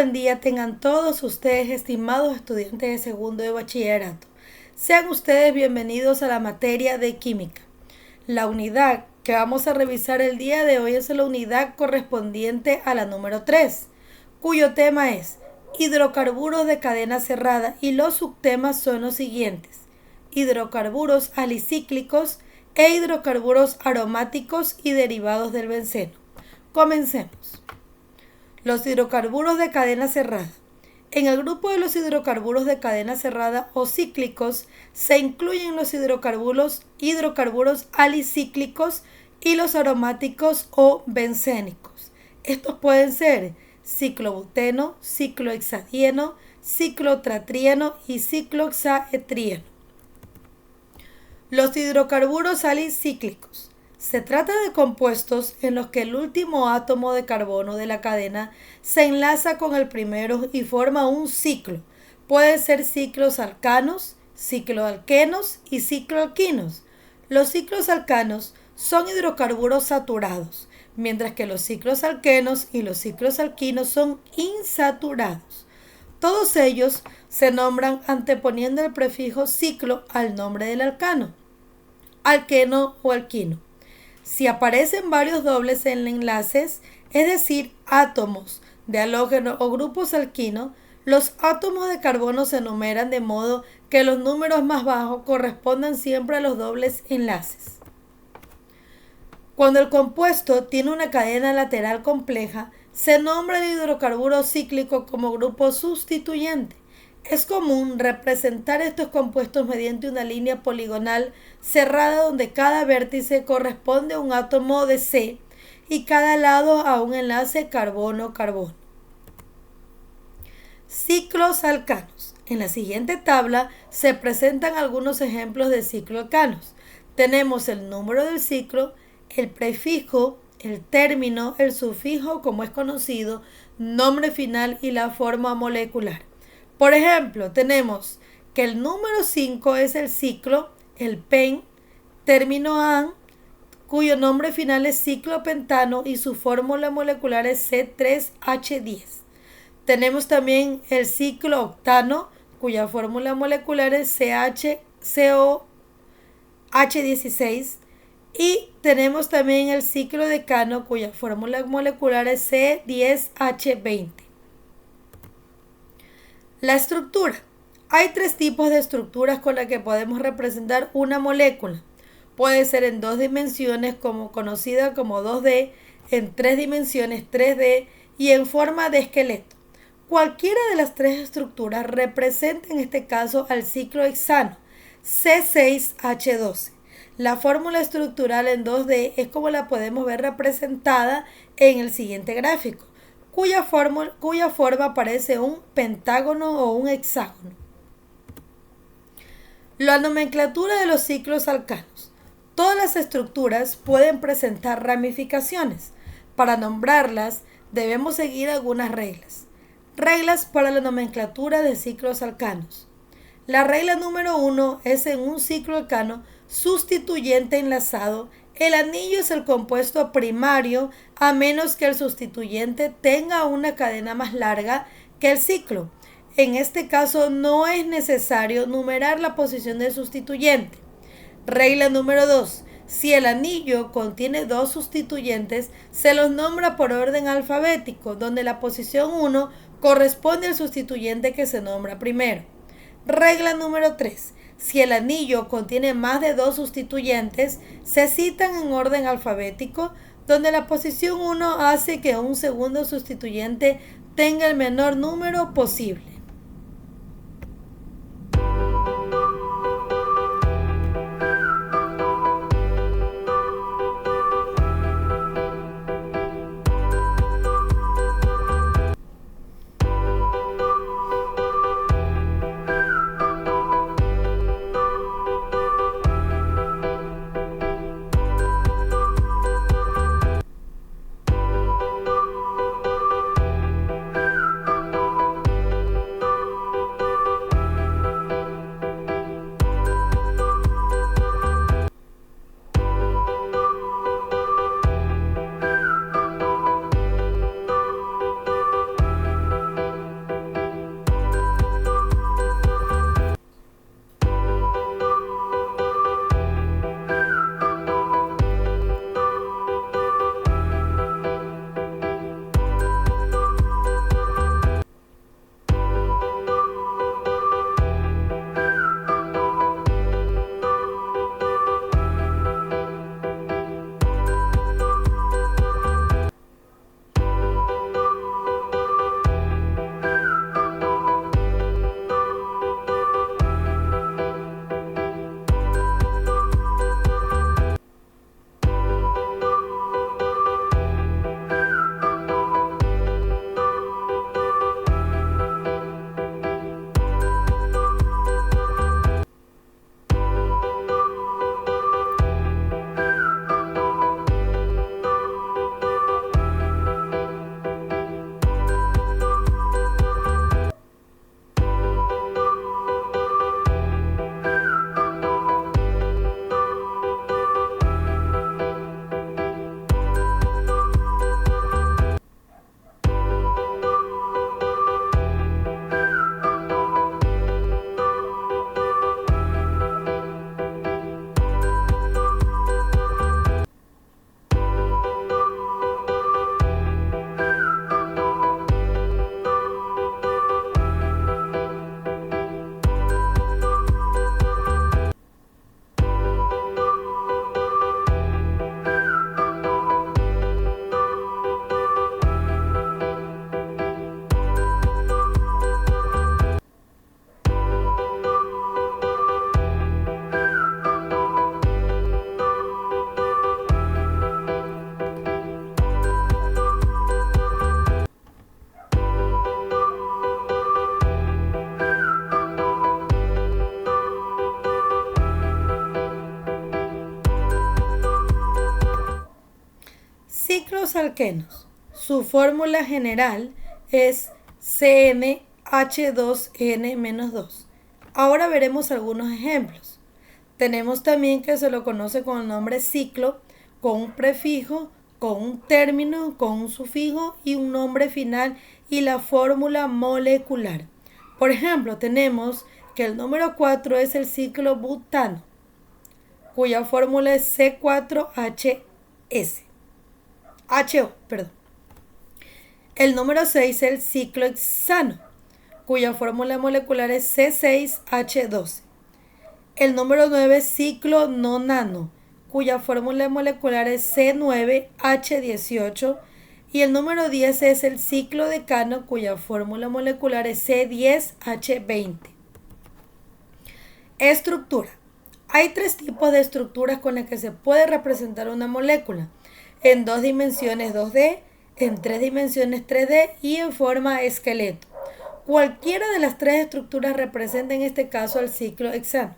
buen día tengan todos ustedes, estimados estudiantes de segundo de bachillerato. Sean ustedes bienvenidos a la materia de química. La unidad que vamos a revisar el día de hoy es la unidad correspondiente a la número 3, cuyo tema es hidrocarburos de cadena cerrada y los subtemas son los siguientes: hidrocarburos alicíclicos e hidrocarburos aromáticos y derivados del benceno. Comencemos. Los hidrocarburos de cadena cerrada. En el grupo de los hidrocarburos de cadena cerrada o cíclicos se incluyen los hidrocarburos alicíclicos y los aromáticos o bencénicos. Estos pueden ser ciclobuteno, ciclohexadieno, ciclotratrieno y ciclohexaetrieno. Los hidrocarburos alicíclicos. Se trata de compuestos en los que el último átomo de carbono de la cadena se enlaza con el primero y forma un ciclo. Pueden ser ciclos alcanos, cicloalquenos y cicloalquinos. Los ciclos alcanos son hidrocarburos saturados, mientras que los ciclos alquenos y los ciclos alquinos son insaturados. Todos ellos se nombran anteponiendo el prefijo ciclo al nombre del alcano, alqueno o alquino. Si aparecen varios dobles en enlaces, es decir, átomos de halógeno o grupos alquino, los átomos de carbono se enumeran de modo que los números más bajos correspondan siempre a los dobles enlaces. Cuando el compuesto tiene una cadena lateral compleja, se nombra el hidrocarburo cíclico como grupo sustituyente. Es común representar estos compuestos mediante una línea poligonal cerrada donde cada vértice corresponde a un átomo de C y cada lado a un enlace carbono-carbono. Ciclos alcanos. En la siguiente tabla se presentan algunos ejemplos de cicloalcanos. Tenemos el número del ciclo, el prefijo, el término, el sufijo, como es conocido, nombre final y la forma molecular. Por ejemplo, tenemos que el número 5 es el ciclo, el pen, término an, cuyo nombre final es ciclopentano y su fórmula molecular es C3H10. Tenemos también el ciclo octano, cuya fórmula molecular es CHCOH16. Y tenemos también el ciclo decano, cuya fórmula molecular es C10H20. La estructura. Hay tres tipos de estructuras con las que podemos representar una molécula. Puede ser en dos dimensiones, como conocida como 2D, en tres dimensiones 3D y en forma de esqueleto. Cualquiera de las tres estructuras representa en este caso al ciclo hexano, C6H12. La fórmula estructural en 2D es como la podemos ver representada en el siguiente gráfico, cuya forma parece un pentágono o un hexágono. La nomenclatura de los ciclos alcanos. Todas las estructuras pueden presentar ramificaciones. Para nombrarlas debemos seguir algunas reglas. Reglas para la nomenclatura de ciclos alcanos. La regla número 1 es: en un ciclo alcano sustituyente enlazado, el anillo es el compuesto primario a menos que el sustituyente tenga una cadena más larga que el ciclo. En este caso no es necesario numerar la posición del sustituyente. Regla número 2. Si el anillo contiene dos sustituyentes, se los nombra por orden alfabético, donde la posición 1 corresponde al sustituyente que se nombra primero. Regla número 3. Si el anillo contiene más de dos sustituyentes, se citan en orden alfabético, donde la posición 1 hace que un segundo sustituyente tenga el menor número posible. alquenos. Su fórmula general es CnH2n-2. Ahora veremos algunos ejemplos. Tenemos también que se lo conoce con el nombre ciclo, con un prefijo, con un término, con un sufijo y un nombre final y la fórmula molecular. Por ejemplo, tenemos que el número 4 es el ciclo butano, cuya fórmula es C4H HO, perdón. El número 6 es el ciclo hexano, cuya fórmula molecular es C6H12. El número 9 es ciclo nonano, cuya fórmula molecular es C9H18. Y el número 10 es el ciclo decano, cuya fórmula molecular es C10H20. Estructura. Hay tres tipos de estructuras con las que se puede representar una molécula: en 2 dimensiones 2D, en 3 dimensiones 3D y en forma esqueleto. Cualquiera de las tres estructuras representa en este caso el ciclo hexano,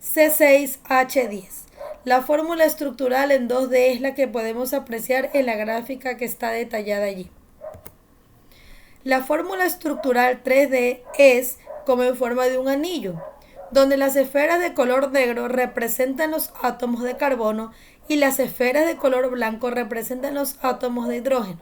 C6H10. La fórmula estructural en 2D es la que podemos apreciar en la gráfica que está detallada allí. La fórmula estructural 3D es como en forma de un anillo, donde las esferas de color negro representan los átomos de carbono y las esferas de color blanco representan los átomos de hidrógeno.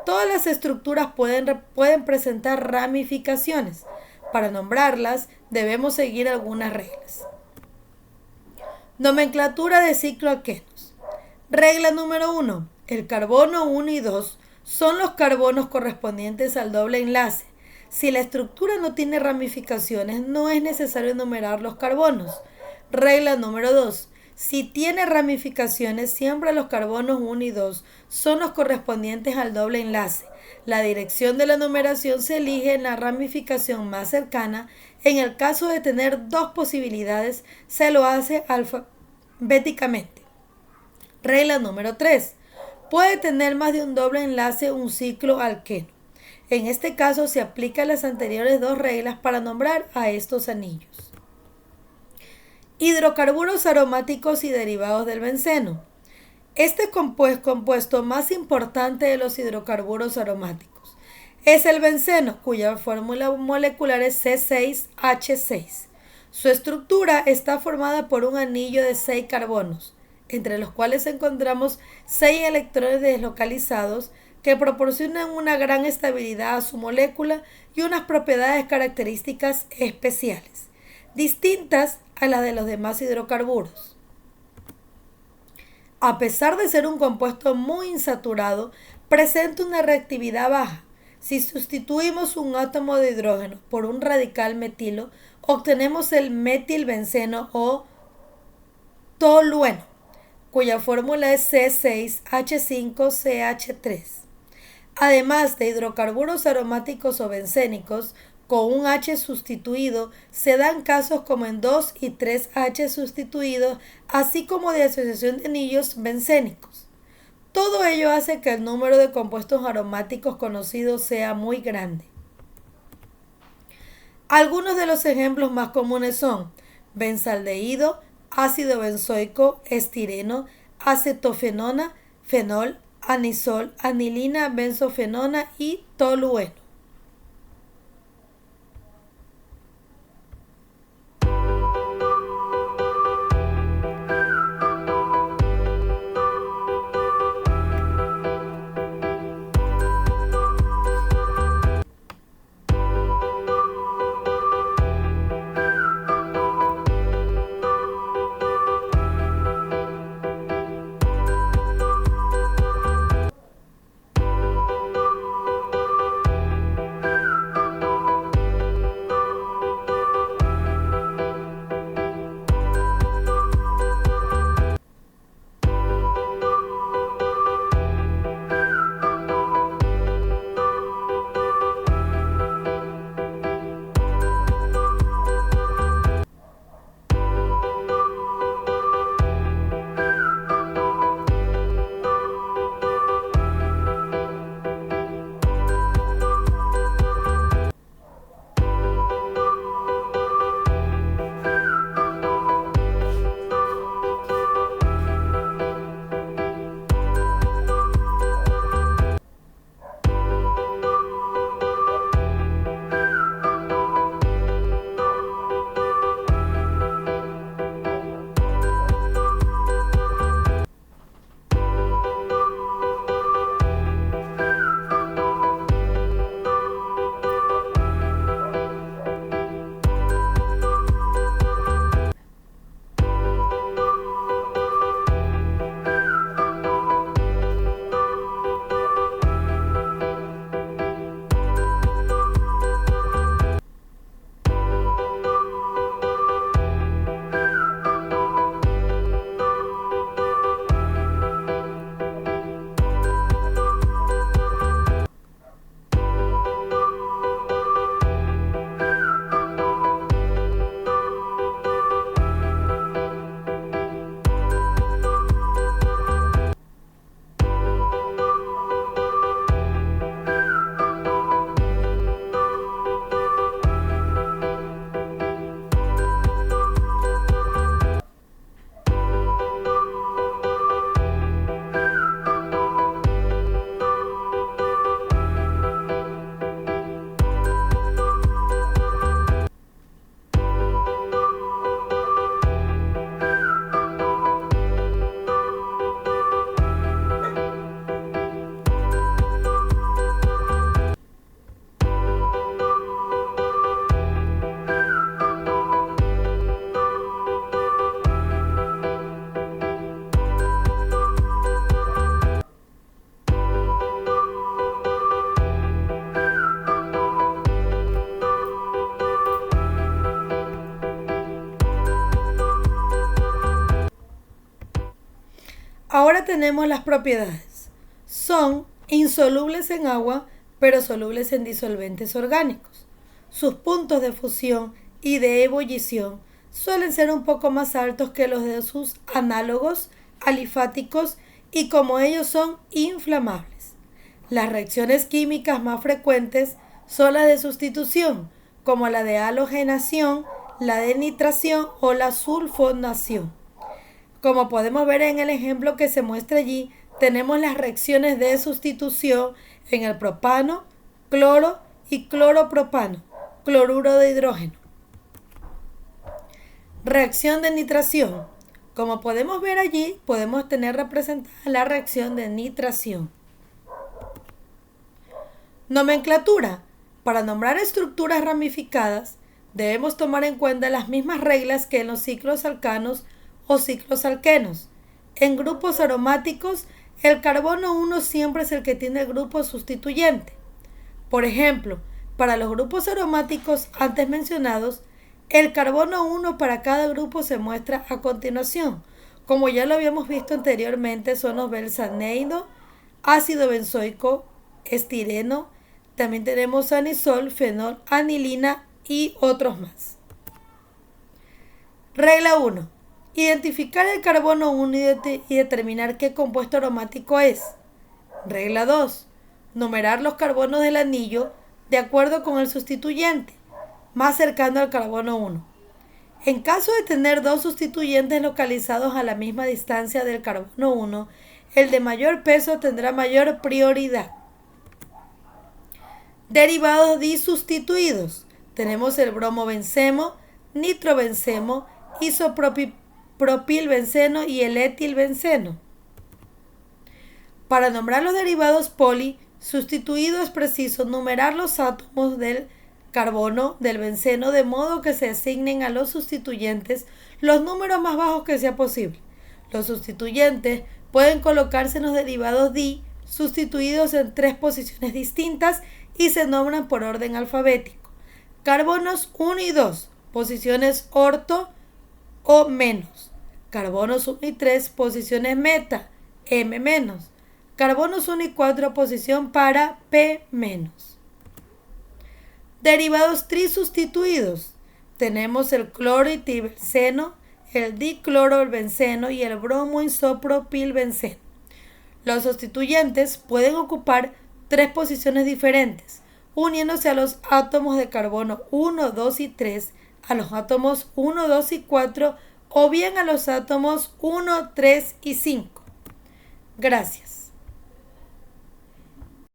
Todas las estructuras pueden presentar ramificaciones. Para nombrarlas debemos seguir algunas reglas. Nomenclatura de cicloalquenos. Regla número 1. El carbono 1 y 2 son los carbonos correspondientes al doble enlace. Si la estructura no tiene ramificaciones, no es necesario enumerar los carbonos. Regla número 2. Si tiene ramificaciones, siempre los carbonos 1 y 2 son los correspondientes al doble enlace. La dirección de la numeración se elige en la ramificación más cercana. En el caso de tener dos posibilidades, se lo hace alfabéticamente. Regla número 3. Puede tener más de un doble enlace un ciclo alqueno. En este caso se aplican las anteriores dos reglas para nombrar a estos anillos. Hidrocarburos aromáticos y derivados del benceno. Este compuesto más importante de los hidrocarburos aromáticos es el benceno, cuya fórmula molecular es C6H6. Su estructura está formada por un anillo de 6 carbonos, entre los cuales encontramos 6 electrones deslocalizados que proporcionan una gran estabilidad a su molécula y unas propiedades características especiales, distintas a las de los demás hidrocarburos. A pesar de ser un compuesto muy insaturado, presenta una reactividad baja. Si sustituimos un átomo de hidrógeno por un radical metilo, obtenemos el metilbenceno o tolueno, cuya fórmula es C6H5CH3. Además de hidrocarburos aromáticos o bencénicos, con un H sustituido, se dan casos como en 2 y 3 H sustituidos, así como de asociación de anillos bencénicos. Todo ello hace que el número de compuestos aromáticos conocidos sea muy grande. Algunos de los ejemplos más comunes son benzaldehído, ácido benzoico, estireno, acetofenona, fenol, anisol, anilina, benzofenona y tolueno. Ahora tenemos las propiedades. Son insolubles en agua, pero solubles en disolventes orgánicos. Sus puntos de fusión y de ebullición suelen ser un poco más altos que los de sus análogos alifáticos y como ellos son inflamables. Las reacciones químicas más frecuentes son las de sustitución, como la de halogenación, la de nitración o la sulfonación. Como podemos ver en el ejemplo que se muestra allí, tenemos las reacciones de sustitución en el propano, cloro y cloropropano, cloruro de hidrógeno. Reacción de nitración. Como podemos ver allí, podemos tener representada la reacción de nitración. Nomenclatura. Para nombrar estructuras ramificadas, debemos tomar en cuenta las mismas reglas que en los ciclos alcanos o ciclos alquenos. En grupos aromáticos, el carbono 1 siempre es el que tiene el grupo sustituyente. Por ejemplo, para los grupos aromáticos antes mencionados, el carbono 1 para cada grupo se muestra a continuación. Como ya lo habíamos visto anteriormente, son los benzaldeído, ácido benzoico, estireno, también tenemos anisol, fenol, anilina y otros más. Regla 1. Identificar el carbono 1 y determinar qué compuesto aromático es. Regla 2. Numerar los carbonos del anillo de acuerdo con el sustituyente, más cercano al carbono 1. En caso de tener dos sustituyentes localizados a la misma distancia del carbono 1, el de mayor peso tendrá mayor prioridad. Derivados disustituidos. Tenemos el bromobenceno, nitrobenceno, isopropilbenceno y el etilbenceno. Para nombrar los derivados poli sustituido es preciso numerar los átomos del carbono del benceno de modo que se asignen a los sustituyentes los números más bajos que sea posible. Los sustituyentes pueden colocarse en los derivados di sustituidos en 3 posiciones distintas y se nombran por orden alfabético. Carbonos 1 y 2, posiciones orto o menos. Carbonos 1 y 3, posiciones meta, M menos. Carbonos 1 y 4, posición para, P menos. Derivados trisustituidos. Tenemos el cloroetilbenceno, el diclorobenceno y el bromoisopropilbenceno. Los sustituyentes pueden ocupar 3 posiciones diferentes, uniéndose a los átomos de carbono 1, 2 y 3, a los átomos 1, 2 y 4 o bien a los átomos 1, 3 y 5. Gracias.